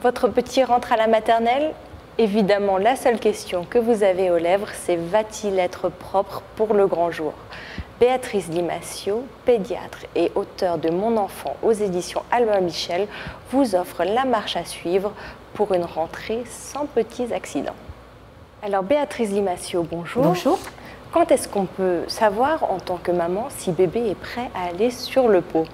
Votre petit rentre à la maternelle? Évidemment, la seule question que vous avez aux lèvres, c'est va-t-il être propre pour le grand jour? Béatrice Limacio, pédiatre et auteure de Mon enfant aux éditions Albin Michel, vous offre la marche à suivre pour une rentrée sans petits accidents. Alors Béatrice Limacio, bonjour. Bonjour. Quand est-ce qu'on peut savoir en tant que maman si bébé est prêt à aller sur le pot?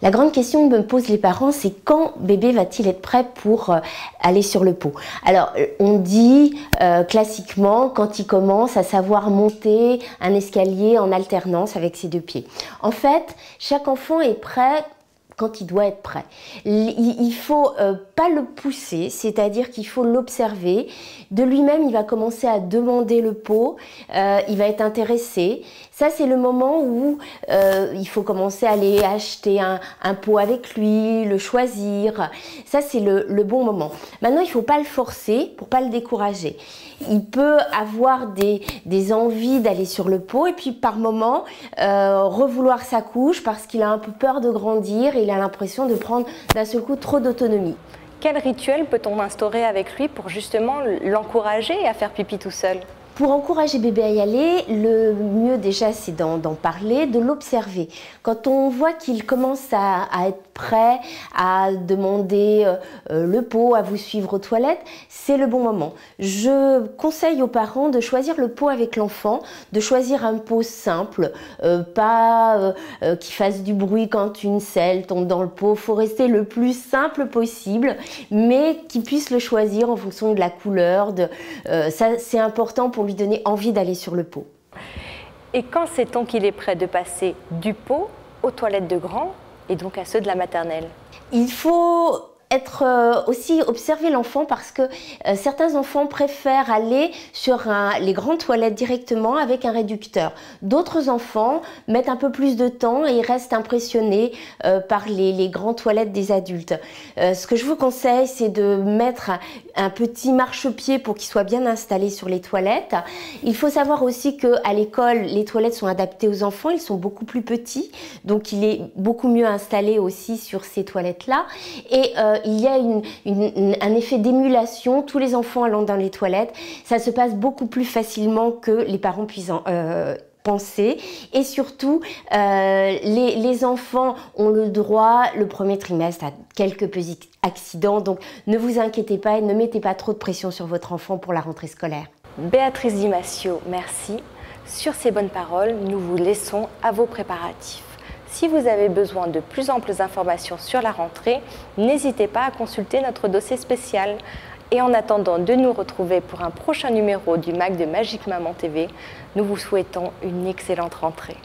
La grande question que me posent les parents, c'est quand bébé va-t-il être prêt pour aller sur le pot? Alors, on dit classiquement quand il commence à savoir monter un escalier en alternance avec ses deux pieds. En fait, chaque enfant est prêt quand il doit être prêt. Il faut pas le pousser, c'est-à-dire qu'il faut l'observer. De lui-même, il va commencer à demander le pot, il va être intéressé. Ça, c'est le moment où il faut commencer à aller acheter un pot avec lui, le choisir. Ça, c'est le bon moment. Maintenant, il ne faut pas le forcer pour pas le décourager. Il peut avoir des envies d'aller sur le pot et puis par moment revouloir sa couche parce qu'il a un peu peur de grandir et il a l'impression de prendre d'un seul coup trop d'autonomie. Quel rituel peut-on instaurer avec lui pour justement l'encourager à faire pipi tout seul? Pour encourager bébé à y aller, le mieux déjà c'est d'en parler, de l'observer. Quand on voit qu'il commence à être prêt à demander le pot, à vous suivre aux toilettes, c'est le bon moment. Je conseille aux parents de choisir le pot avec l'enfant, de choisir un pot simple, pas qui fasse du bruit quand une selle tombe dans le pot. Il faut rester le plus simple possible, mais qu'il puisse le choisir en fonction de la couleur. Ça, c'est important pour lui donner envie d'aller sur le pot. Et quand sait-on qu'il est prêt de passer du pot aux toilettes de grand et donc à ceux de la maternelle? Il faut aussi observer l'enfant parce que certains enfants préfèrent aller sur les grandes toilettes directement avec un réducteur. D'autres enfants mettent un peu plus de temps et restent impressionnés par les grandes toilettes des adultes. Ce que je vous conseille, c'est de mettre un petit marchepied pour qu'il soit bien installé sur les toilettes. Il faut savoir aussi qu'à l'école, les toilettes sont adaptées aux enfants, ils sont beaucoup plus petits, donc il est beaucoup mieux installé aussi sur ces toilettes-là. Et il y a un effet d'émulation, tous les enfants allant dans les toilettes, ça se passe beaucoup plus facilement que les parents puissent penser. Et surtout, les enfants ont le droit, le premier trimestre, à quelques petits accidents, donc ne vous inquiétez pas et ne mettez pas trop de pression sur votre enfant pour la rentrée scolaire. Béatrice Limacio, merci. Sur ces bonnes paroles, nous vous laissons à vos préparatifs. Si vous avez besoin de plus amples informations sur la rentrée, n'hésitez pas à consulter notre dossier spécial. Et en attendant de nous retrouver pour un prochain numéro du MAG de Magique Maman TV, nous vous souhaitons une excellente rentrée.